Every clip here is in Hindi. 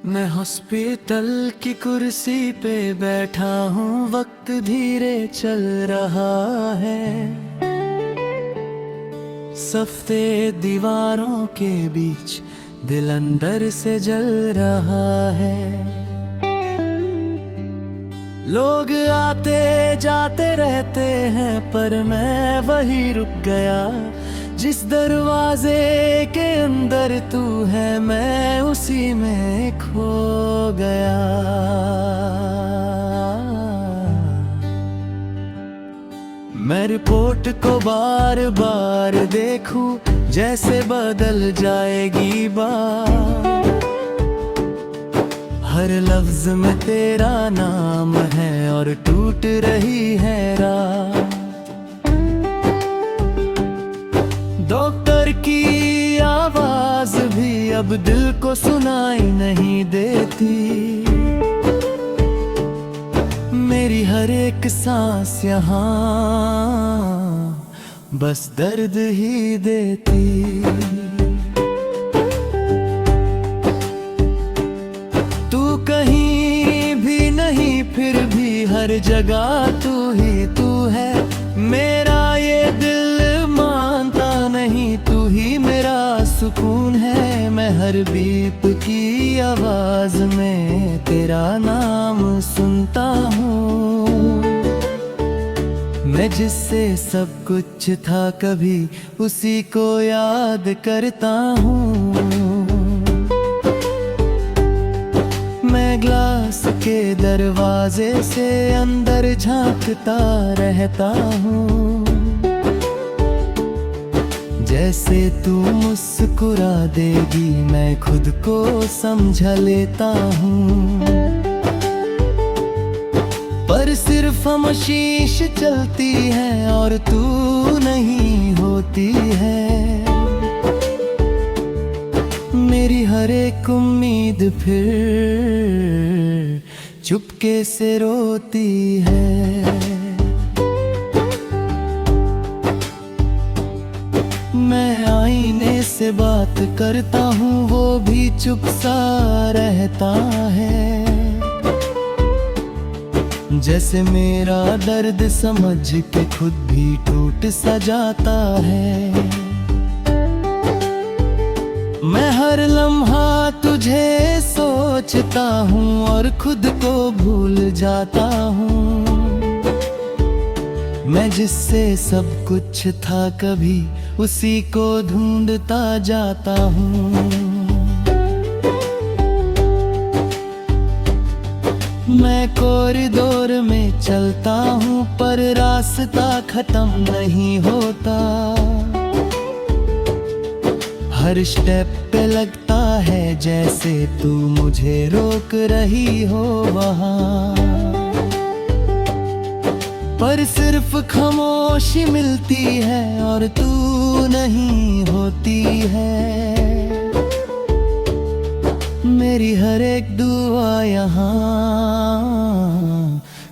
मैं हॉस्पिटल की कुर्सी पे बैठा हूँ, वक्त धीरे चल रहा है। सफ्ते दीवारों के बीच दिल अंदर से जल रहा है। लोग आते जाते रहते हैं, पर मैं वही रुक गया। जिस दरवाजे के अंदर तू है, मैं उसी में खो गया। मैं रिपोर्ट को बार बार देखूं, जैसे बदल जाएगी बात। हर लफ्ज में तेरा नाम है और टूट रही है रात। डॉक्टर की आवाज भी अब दिल को सुनाई नहीं देती। मेरी हर एक सांस यहाँ बस दर्द ही देती। तू कहीं भी नहीं, फिर भी हर जगह तू ही तू है। मेरा ये दिल मानता नहीं, तू ही मेरा सुकून है। मैं हर बीप की आवाज में तेरा नाम सुनता हूँ। मैं जिससे सब कुछ था कभी, उसी को याद करता हूँ। मैं ग्लास के दरवाजे से अंदर झांकता रहता हूँ। जैसे तू मुस्कुरा देगी, मैं खुद को समझा लेता हूँ। पर सिर्फ खामोशीश चलती है और तू नहीं होती है। मेरी हर एक उम्मीद फिर चुपके से रोती है। मैं आईने से बात करता हूँ, वो भी चुप सा रहता है। जैसे मेरा दर्द समझ के खुद भी टूट सा जाता है। मैं हर लम्हा तुझे सोचता हूँ और खुद को भूल जाता हूँ। मैं जिससे सब कुछ था कभी, उसी को ढूंढता जाता हूँ। मैं कॉरिडोर में चलता हूँ, पर रास्ता खत्म नहीं होता। हर स्टेप पे लगता है जैसे तू मुझे रोक रही हो वहाँ। पर सिर्फ खामोशी मिलती है और तू नहीं होती है। मेरी हर एक दुआ यहाँ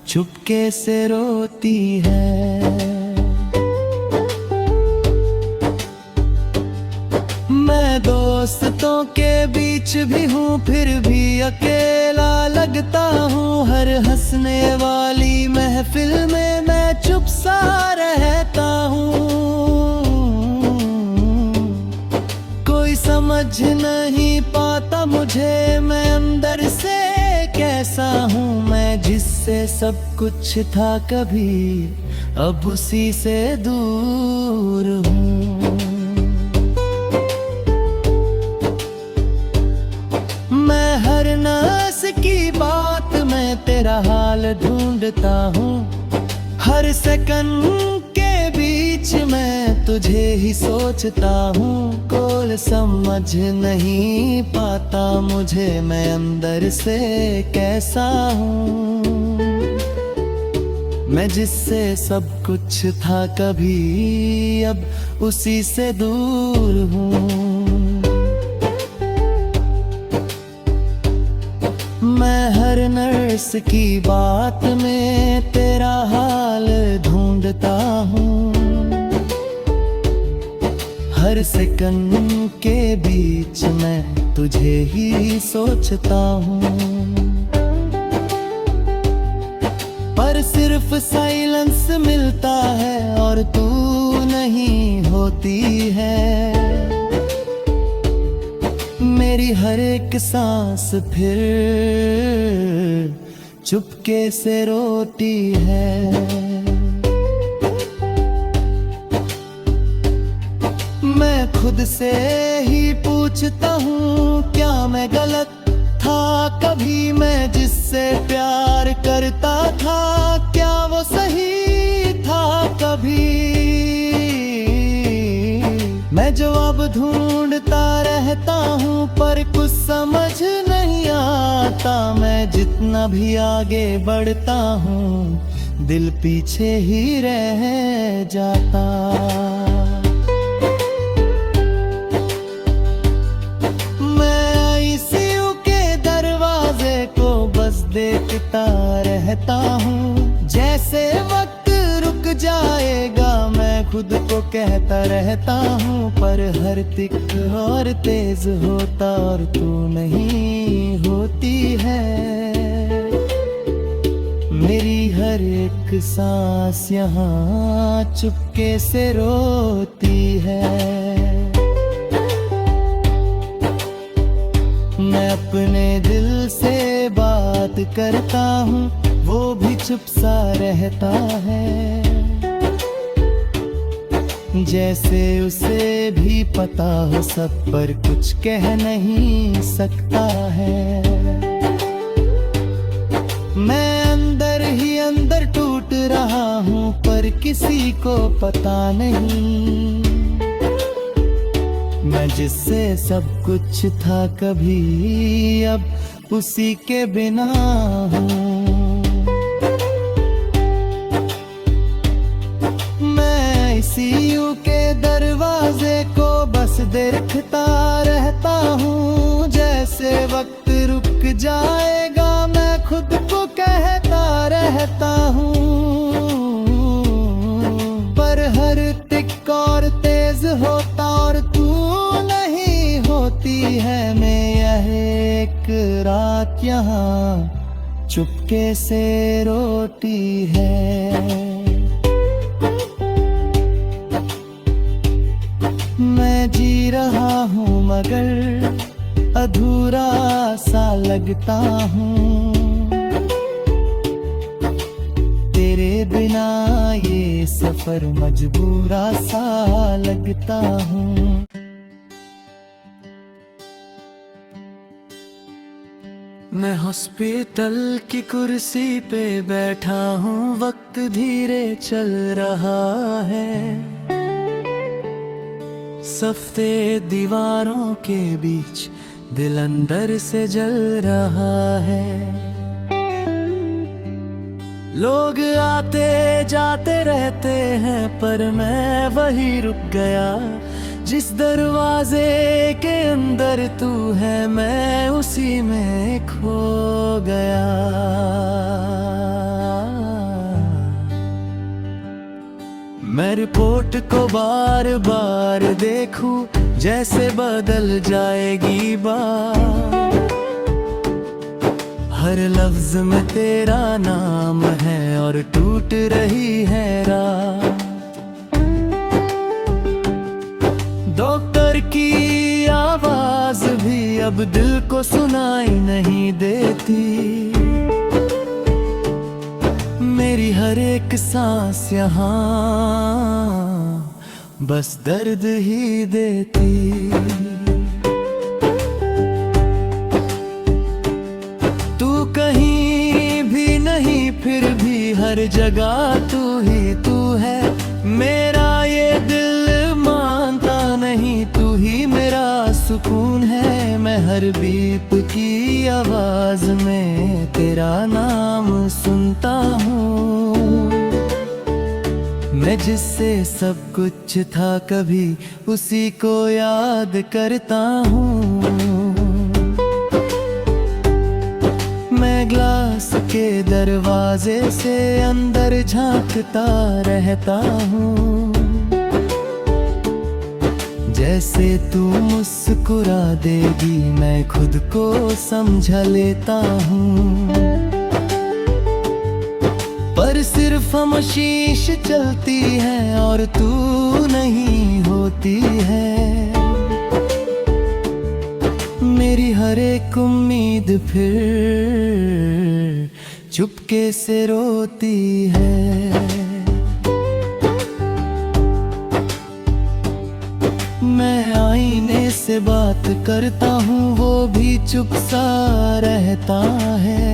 चुपके से रोती है। मैं दोस्तों के बीच भी हूँ, फिर भी अकेला लगता हूँ। हर हंसने वाली महफिल में मैं चुप सा रहता हूँ। कोई समझ नहीं पाता मुझे, मैं अंदर से कैसा हूँ। मैं जिससे सब कुछ था कभी, अब उसी से दूर हूँ। मैं हर नस की बात में तेरा हाल ढूंढता हूँ। हर सेकंड के बीच मैं तुझे ही सोचता हूँ। कोई समझ नहीं पाता मुझे, मैं अंदर से कैसा हूँ। मैं जिससे सब कुछ था कभी, अब उसी से दूर हूँ। मैं हर नर्स की बात में तेरा हाल ढूंढता हूँ। हर सेकंड के बीच मैं तुझे ही सोचता हूँ, पर सिर्फ साइलेंस मिलता है और तू नहीं होती है। मेरी हर एक सांस फिर चुपके से रोती है। मैं खुद से ही पूछता हूँ, क्या मैं गलत था कभी? मैं जिससे प्यार करता था, क्या वो सही था कभी? मैं जवाब ढूंढता रहता हूँ पर कुछ समझ नहीं आता। मैं जितना भी आगे बढ़ता हूँ दिल पीछे ही रह जाता। देखता रहता हूँ जैसे वक्त रुक जाएगा, मैं खुद को कहता रहता हूँ, पर हर तिक और तेज होता और तू नहीं होती है। मेरी हर एक सांस यहाँ चुपके से रोती है। मैं अपने दिल से बात करता हूँ, वो भी चुप सा रहता है, जैसे उसे भी पता हो सब पर कुछ कह नहीं सकता है। मैं अंदर ही अंदर टूट रहा हूँ पर किसी को पता नहीं। मैं जिससे सब कुछ था कभी, अब उसी के बिना हूँ। मैं ICU के दरवाजे को बस देखता रहता हूँ, जैसे वक्त रुक जाएगा, मैं खुद को कहता रहता हूँ, पर हर टिक और तेज होता और तू नहीं होती है। मैं यह एक रात यहाँ चुपके से रोती है। मैं जी रहा हूँ मगर अधूरा सा लगता हूँ, तेरे बिना ये सफर मजबूरा सा लगता हूँ। मैं हॉस्पिटल की कुर्सी पे बैठा हूँ, वक्त धीरे चल रहा है, सफेद दीवारों के बीच दिल अंदर से जल रहा है। लोग आते जाते रहते हैं पर मैं वही रुक गया, जिस दरवाजे के अंदर तू है मैं उसी में खो गया। मैं रिपोर्ट को बार बार देखूं, जैसे बदल जाएगी बात, हर लफ्ज में तेरा नाम है और टूट रही है रात। डॉक्टर की आवाज भी अब दिल को सुनाई नहीं देती, मेरी हर एक सांस यहाँ बस दर्द ही देती। तू कहीं भी नहीं फिर भी हर जगह तू ही तू है, मेरा ये दिल मानता नहीं, तू ही मेरा सुकून है। मैं हर बीप की आवाज में तेरा नाम सुनता हूँ, मैं जिससे सब कुछ था कभी उसी को याद करता हूँ। मैं ग्लास के दरवाजे से अंदर झांकता रहता हूँ, जैसे तू मुस्कुरा देगी मैं खुद को समझा लेता हूँ, पर सिर्फ खामोशीश चलती है और तू नहीं होती है। मेरी हर एक उम्मीद फिर चुपके से रोती है। मैं आईने से बात करता हूँ वो भी चुप सा रहता है,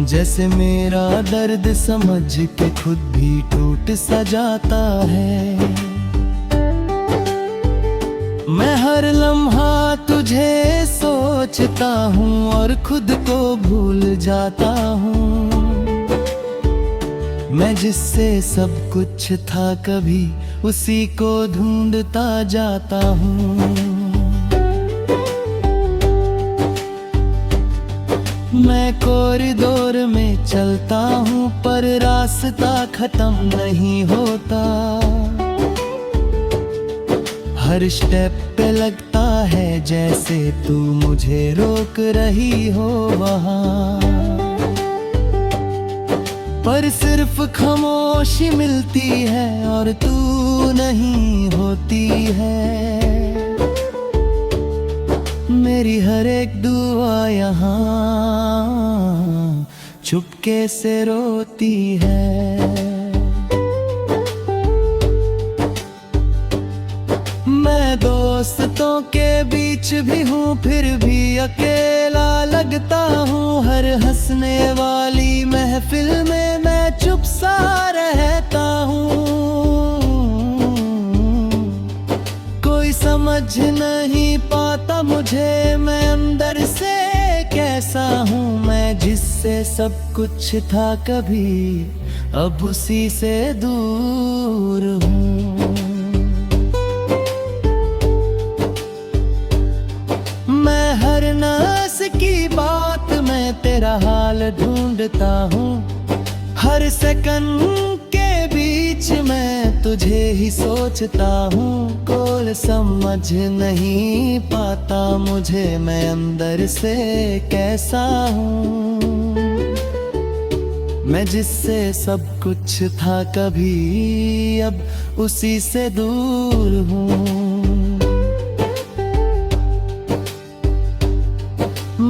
जैसे मेरा दर्द समझ के खुद भी टूट सा जाता है। मैं हर लम्हा तुझे सोचता हूँ और खुद को भूल जाता हूँ। मैं जिससे सब कुछ था कभी उसी को ढूंढता जाता हूँ। मैं कॉरिडोर में चलता हूँ पर रास्ता खत्म नहीं होता। हर स्टेप पे लगता है जैसे तू मुझे रोक रही हो वहाँ, पर सिर्फ खामोशी मिलती है और तू नहीं होती है। मेरी हर एक दुआ यहाँ चुपके से रोती है। मैं दोस्तों के बीच भी हूँ फिर भी अकेला लगता हूँ। हर हंसने वाली महफिल में मैं चुप सा रहता हूँ। कोई समझ नहीं पाता मुझे मैं अंदर से कैसा हूँ। मैं जिससे सब कुछ था कभी अब उसी से दूर हूँ। मैं हर नस की बात में तेरा हाल ढूंढता हूँ। हर सेकंड के बीच मैं तुझे ही सोचता हूँ। कोई समझ नहीं पाता मुझे मैं अंदर से कैसा हूँ। मैं जिससे सब कुछ था कभी अब उसी से दूर हूँ।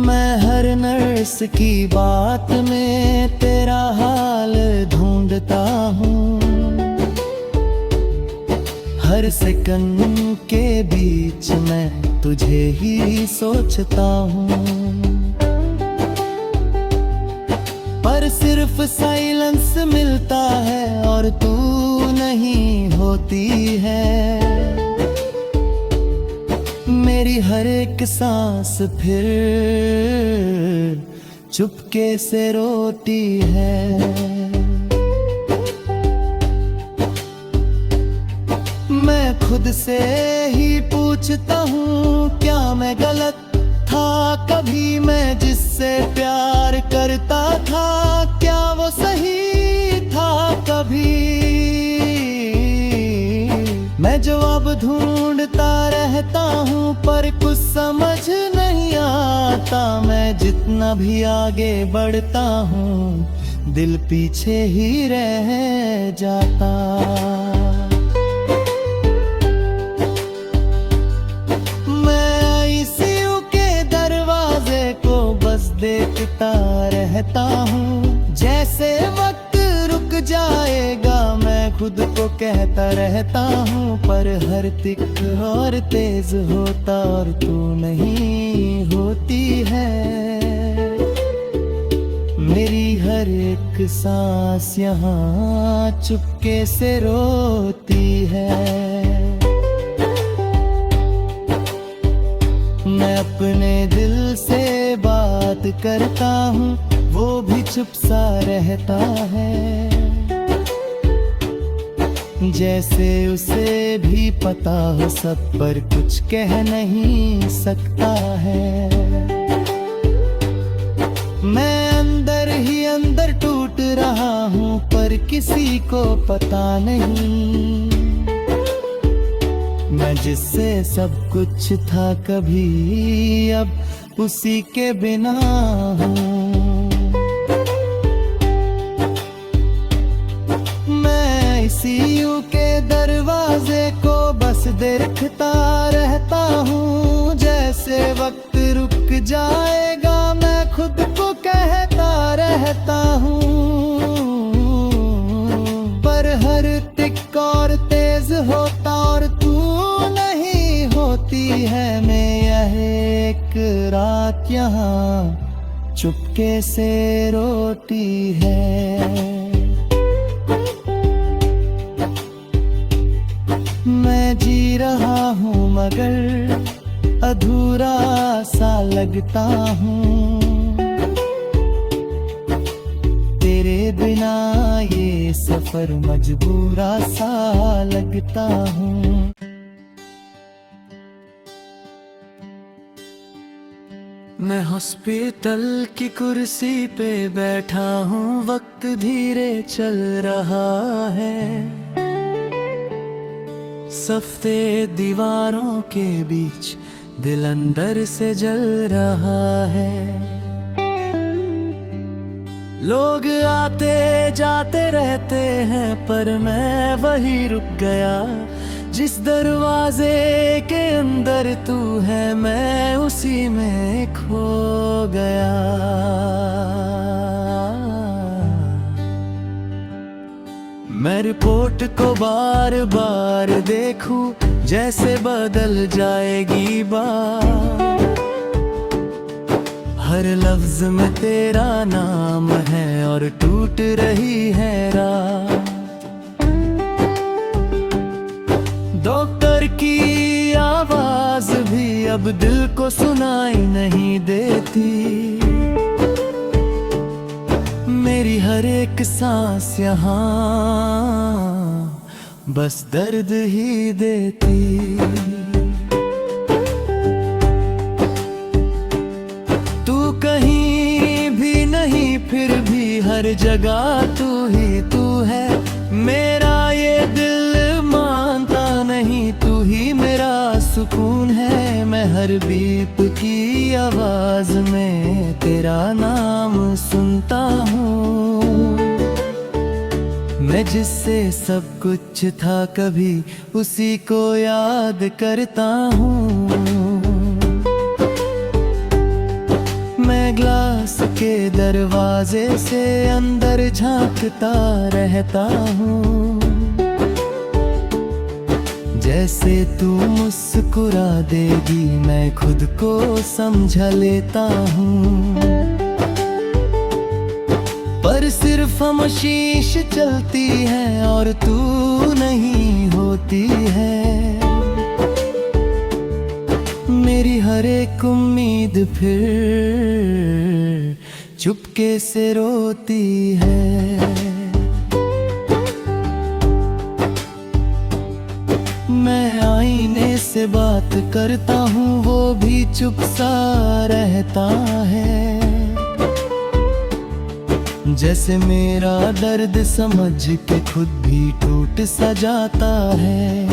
मैं हर नर्स की बात में तेरा हाल ढूंढता हूँ। हर सेकंड के बीच मैं तुझे ही सोचता हूँ, पर सिर्फ साइलेंस मिलता है और तू नहीं होती है। मेरी हर एक सांस फिर चुपके से रोती है। मैं खुद से ही पूछता हूँ क्या मैं गलत था कभी। मैं जिससे प्यार करता था क्या वो सही था कभी। मैं जवाब ढूंढता रहता हूँ पर कुछ समझ नहीं आता। मैं जितना भी आगे बढ़ता हूँ दिल पीछे ही रह जाता। मैं आईसीयू के दरवाजे को बस देखता रहता हूँ। जैसे वक्त रुक जाएगा मैं खुद को कहता रहता हूँ, पर हर तिक और तेज होता और तू नहीं होती है। मेरी हर एक सांस यहाँ चुपके से रोती है। मैं अपने दिल से बात करता हूँ वो भी चुप सा रहता है। जैसे उसे भी पता हो सब पर कुछ कह नहीं सकता है। मैं अंदर ही अंदर टूट रहा हूँ पर किसी को पता नहीं। मैं जिससे सब कुछ था कभी, अब उसी के बिना हूँ। मैं इसी यू के दरवाजे को बस देखता रहता हूँ। जैसे वक्त रुक जाएगा मैं खुद को कहता रहता हूँ। पर हर टिक और तेज होता और तू नहीं होती है। मैं यह एक रात यहाँ चुपके से रोती है। मैं जी रहा हूँ मगर अधूरा सा लगता हूँ। तेरे बिना ये सफर मजबूरा सा लगता हूँ। मैं हॉस्पिटल की कुर्सी पे बैठा हूँ, वक्त धीरे चल रहा है। सफेद दीवारों के बीच दिल अंदर से जल रहा है। लोग आते जाते रहते हैं पर मैं वही रुक गया। जिस दरवाजे के अंदर तू है मैं उसी में खो गया। मैं रिपोर्ट को बार बार देखूं जैसे बदल जाएगी बात। हर लफ्ज में तेरा नाम है और टूट रही है रात। डॉक्टर की आवाज भी अब दिल को सुनाई नहीं देती। मेरी हर एक सांस यहाँ बस दर्द ही देती। तू कहीं भी नहीं फिर भी हर जगह तू ही तू है। मेरा ये दिल मानता नहीं, तू ही मेरा सुकून है। मैं हर बीप की आवाज में तेरा नाम सुनता हूँ। मैं जिससे सब कुछ था कभी उसी को याद करता हूँ। मैं ग्लास के दरवाजे से अंदर झांकता रहता हूँ। जैसे तू मुस्कुरा देगी मैं खुद को समझा लेता हूँ। पर सिर्फ खामोशीश चलती है और तू नहीं होती है। मेरी हर एक उम्मीद फिर चुपके से रोती है। मैं आईने से बात करता हूँ वो भी चुप सा रहता है। जैसे मेरा दर्द समझ के खुद भी टूट सा जाता है।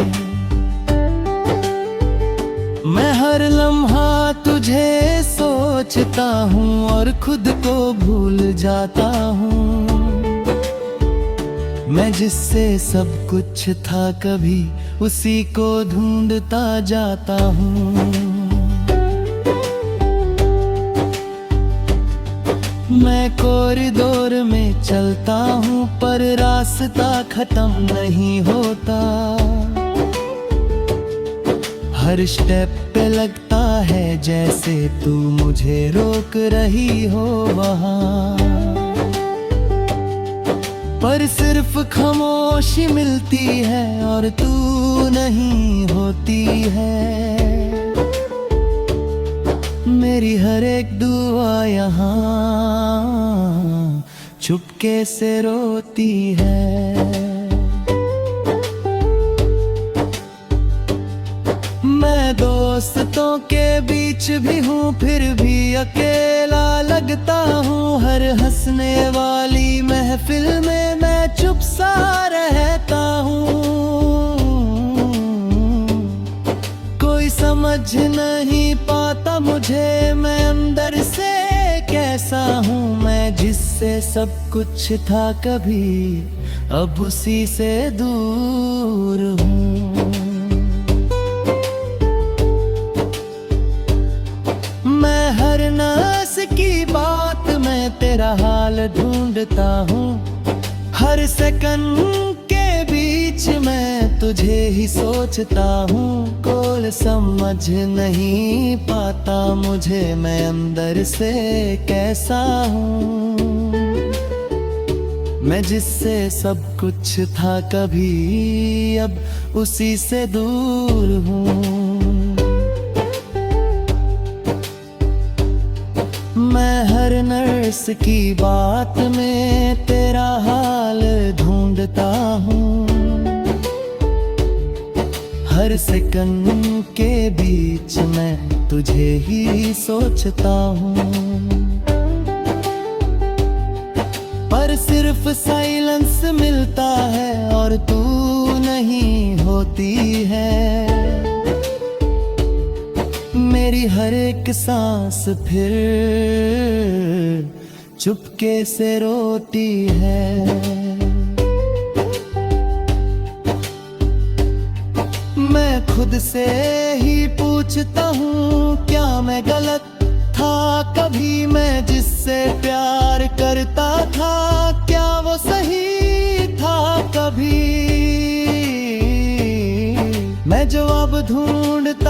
मैं हर लम्हा तुझे सोचता हूँ और खुद को भूल जाता हूँ। मैं जिससे सब कुछ था कभी उसी को ढूंढता जाता हूँ। मैं कॉरिडोर में चलता हूँ पर रास्ता खत्म नहीं होता। हर स्टेप पे लगता है जैसे तू मुझे रोक रही हो वहाँ। पर सिर्फ खामोशी मिलती है और तू नहीं होती है। मेरी हर एक दुआ यहाँ चुपके से रोती है। मैं दोस्तों के बीच भी हूँ फिर भी अकेला लगता हूँ। हर हंसने वाली महफिल में मैं चुप सा रहता हूँ। समझ नहीं पाता मुझे मैं अंदर से कैसा हूँ मैं, जिससे सब कुछ था कभी अब उसी से दूर हूँ। मैं हर नस की बात में तेरा हाल ढूंढता हूँ, हर सेकंड के बीच मैं तुझे ही सोचता हूँ। कोई समझ नहीं पाता मुझे मैं अंदर से कैसा हूँ, मैं जिससे सब कुछ था कभी अब उसी से दूर हूँ। मैं हर नर्स की बात में तेरा हाल ढूंढता हूँ, हर सेकंड के बीच मैं तुझे ही सोचता हूँ। पर सिर्फ साइलेंस मिलता है और तू नहीं होती है, मेरी हर एक सांस फिर चुपके से रोती है। मैं खुद से ही पूछता हूँ क्या मैं गलत था कभी, मैं जिससे प्यार करता था क्या वो सही था कभी। मैं जवाब ढूंढता